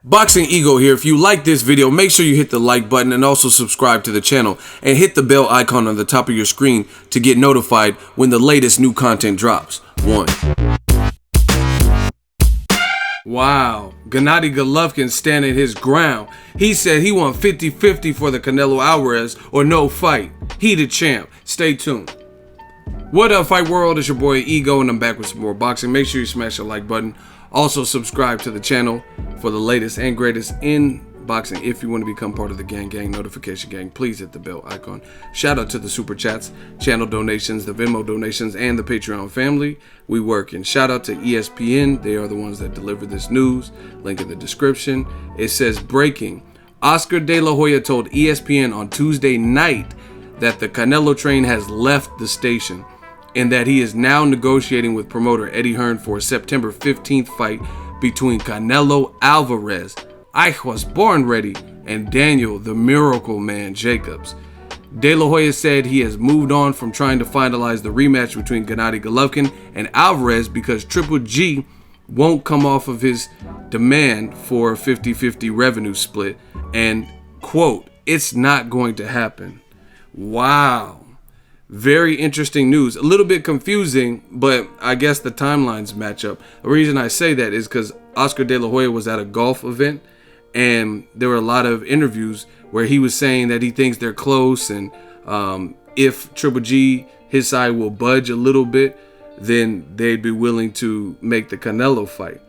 Boxing Ego here. If you like this video, make sure you hit the like button and also subscribe to the channel and hit the bell icon on the top of your screen to get notified when the latest new content drops. Wow, Gennady Golovkin standing his ground. He said he won 50-50 for the Canelo Alvarez or no fight. He the champ. Stay tuned. What up, Fight World? It's your boy Ego, and I'm back with some more boxing. Make sure you smash the like button. Also, subscribe to the channel for the latest and greatest in boxing. If you want to become part of the gang notification gang, please hit the bell icon. Shout out to the super chats, channel donations, the Venmo donations, and the Patreon family. We work. And shout out to ESPN. They are the ones that deliver this news. Link in the description. It says breaking. Oscar De La Hoya told ESPN on Tuesday night that the Canelo train has left the station and that he is now negotiating with promoter Eddie Hearn for a September 15th fight between Canelo Alvarez, I was born ready, and Daniel the Miracle Man Jacobs. De La Hoya said he has moved on from trying to finalize the rematch between Gennady Golovkin and Alvarez because Triple G won't come off of his demand for a 50-50 revenue split, and, quote, it's not going to happen. Wow. Very interesting news. A little bit confusing, but I guess the timelines match up. The reason I say that is because Oscar De La Hoya was at a golf event, and there were a lot of interviews where he was saying that he thinks they're close, and if Triple G, his side, will budge a little bit, then they'd be willing to make the Canelo fight.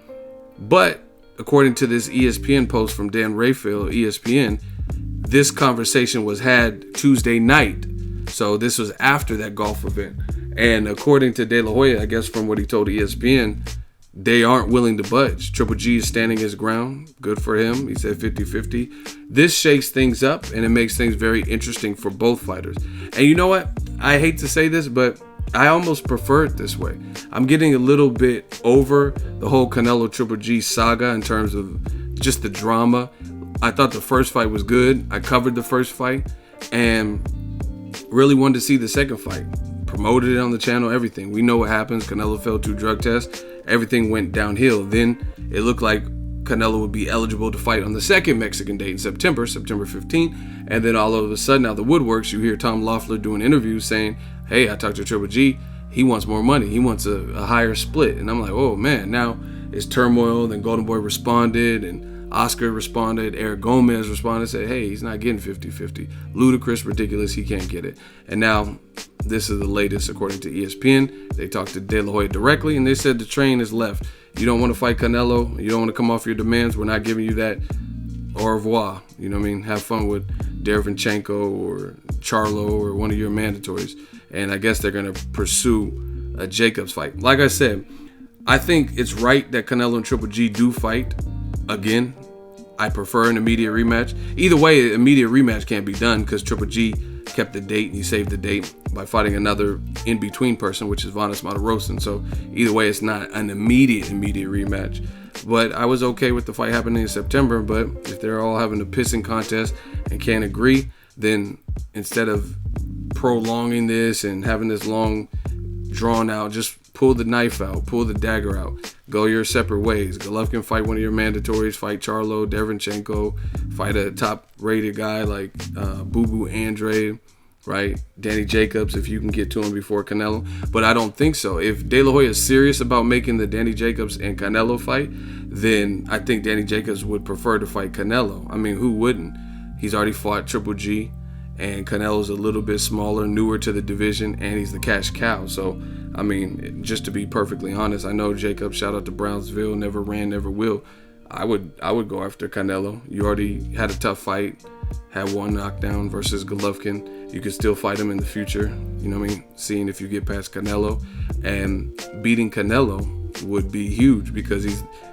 But according to this ESPN post from Dan Rafael, ESPN, this conversation was had Tuesday night. So this was after that golf event. And according to De La Hoya, I guess from what he told ESPN, they aren't willing to budge. Triple G is standing his ground. Good for him. He said 50-50. This shakes things up, and it makes things very interesting for both fighters. And you know what? I hate to say this, but I almost prefer it this way. I'm getting a little bit over the whole Canelo Triple G saga in terms of just the drama. I thought the first fight was good. I covered the first fight and really wanted to see the second fight. Promoted it on the channel, everything. We know what happens. Canelo failed 2 drug tests. Everything went downhill. Then it looked like Canelo would be eligible to fight on the second Mexican date in September 15th. And then all of a sudden, out the woodworks, you hear Tom Loeffler doing interviews saying, hey, I talked to Triple G. He wants more money. He wants a higher split. And I'm like, oh, man, now it's turmoil. Then Golden Boy responded, and Oscar responded, Eric Gomez responded, said, hey, he's not getting 50-50. Ludicrous, ridiculous, he can't get it. And now this is the latest according to ESPN. They talked to De La Hoya directly, and they said the train is left. You don't want to fight Canelo. You don't want to come off your demands. We're not giving you that. Au revoir. You know what I mean? Have fun with Derevchenko or Charlo or one of your mandatories. And I guess they're going to pursue a Jacobs fight. Like I said, I think it's right that Canelo and Triple G do fight again. I prefer an immediate rematch. Either way, an immediate rematch can't be done because Triple G kept the date and he saved the date by fighting another in-between person, which is Vanes Martirosyan. So either way, it's not an immediate rematch. But I was okay with the fight happening in September. But if they're all having a pissing contest and can't agree, then instead of prolonging this and having this long drawn out, just pull the knife out, pull the dagger out, go your separate ways. Golovkin fight one of your mandatories, fight Charlo, Derevchenko, fight a top-rated guy like Boo Boo Andre, right? Danny Jacobs, if you can get to him before Canelo. But I don't think so. If De La Hoya is serious about making the Danny Jacobs and Canelo fight, then I think Danny Jacobs would prefer to fight Canelo. I mean, who wouldn't? He's already fought Triple G, and Canelo's a little bit smaller, newer to the division, and he's the cash cow. So, I mean, just to be perfectly honest, I know Jacob, shout out to Brownsville, never ran, never will. I would go after Canelo. You already had a tough fight, had one knockdown versus Golovkin. You could still fight him in the future, you know what I mean? Seeing if you get past Canelo. And beating Canelo would be huge because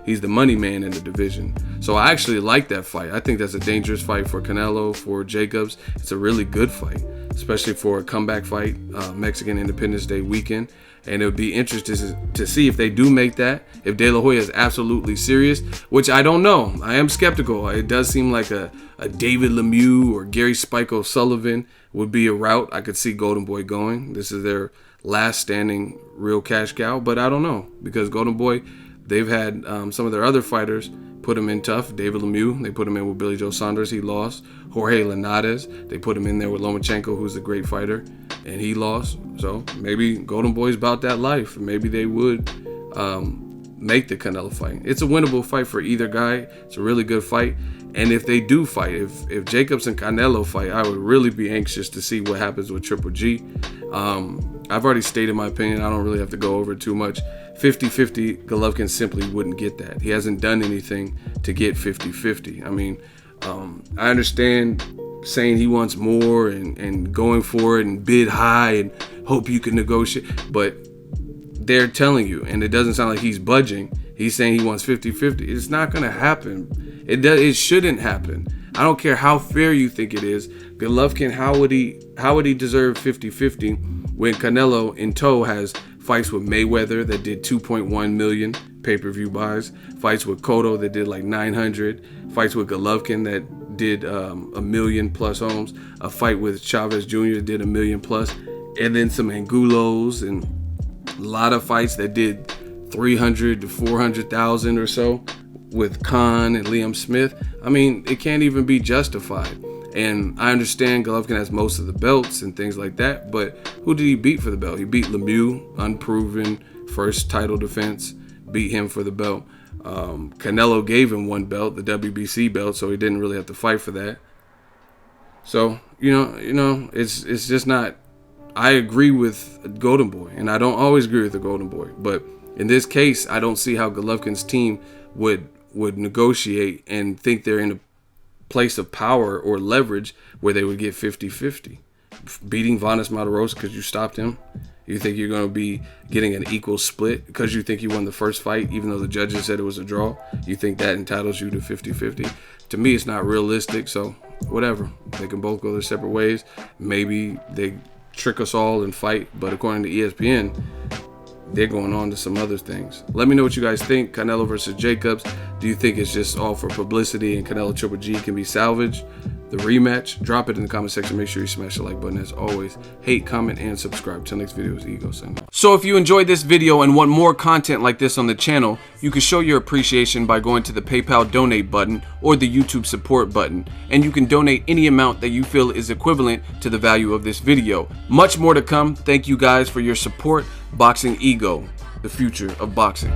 he's the money man in the division. So I actually like that fight. I think that's a dangerous fight for Canelo, for Jacobs. It's a really good fight, especially for a comeback fight, Mexican Independence Day weekend. And it would be interesting to see if they do make that, if De La Hoya is absolutely serious, which I don't know. I am skeptical. It does seem like a David Lemieux or Gary Spike O'Sullivan would be a route I could see Golden Boy going. This is their last standing real cash cow, but I don't know, because Golden Boy, they've had some of their other fighters put him in tough. David Lemieux, they put him in with Billy Joe Saunders. He lost. Jorge Linares, they put him in there with Lomachenko, who's a great fighter, and he lost. So maybe Golden Boy's about that life. Maybe they would make the Canelo fight. It's a winnable fight for either guy. It's a really good fight. And if they do fight, if Jacobs and Canelo fight, I would really be anxious to see what happens with Triple G. I've already stated my opinion. I don't really have to go over it too much. 50-50, Golovkin simply wouldn't get that. He hasn't done anything to get 50-50. I mean, I understand saying he wants more and going for it and bid high and hope you can negotiate, but they're telling you, and it doesn't sound like he's budging. He's saying he wants 50-50. It's not going to happen. It shouldn't happen. I don't care how fair you think it is. Golovkin, how would he deserve 50-50 when Canelo in tow has fights with Mayweather that did 2.1 million pay-per-view buys, fights with Cotto that did like 900, fights with Golovkin that did a million plus homes, a fight with Chavez Jr. that did 1 million plus, and then some Angulos and a lot of fights that did 300 to 400,000 or so with Khan and Liam Smith. I mean, it can't even be justified. And I understand Golovkin has most of the belts and things like that, but who did he beat for the belt? He beat Lemieux, unproven, first title defense, beat him for the belt. Canelo gave him one belt, the WBC belt, so he didn't really have to fight for that. So, you know, it's just not. I agree with Golden Boy, and I don't always agree with the Golden Boy, but in this case, I don't see how Golovkin's team would negotiate and think they're in a place of power or leverage where they would get 50-50. Beating Vanes Matarosa because you stopped him. You think you're going to be getting an equal split because you think you won the first fight, even though the judges said it was a draw? You think that entitles you to 50-50? To me, it's not realistic, so whatever. They can both go their separate ways. Maybe they trick us all and fight, but according to ESPN, they're going on to some other things. Let me know what you guys think. Canelo versus Jacobs. Do you think it's just all for publicity and Canelo Triple G can be salvaged? The rematch? Drop it in the comment section. Make sure you smash the like button as always. Hate, comment, and subscribe. Till next video is Ego signing off. So if you enjoyed this video and want more content like this on the channel, you can show your appreciation by going to the PayPal donate button or the YouTube support button. And you can donate any amount that you feel is equivalent to the value of this video. Much more to come. Thank you guys for your support. Boxing Ego, the future of boxing.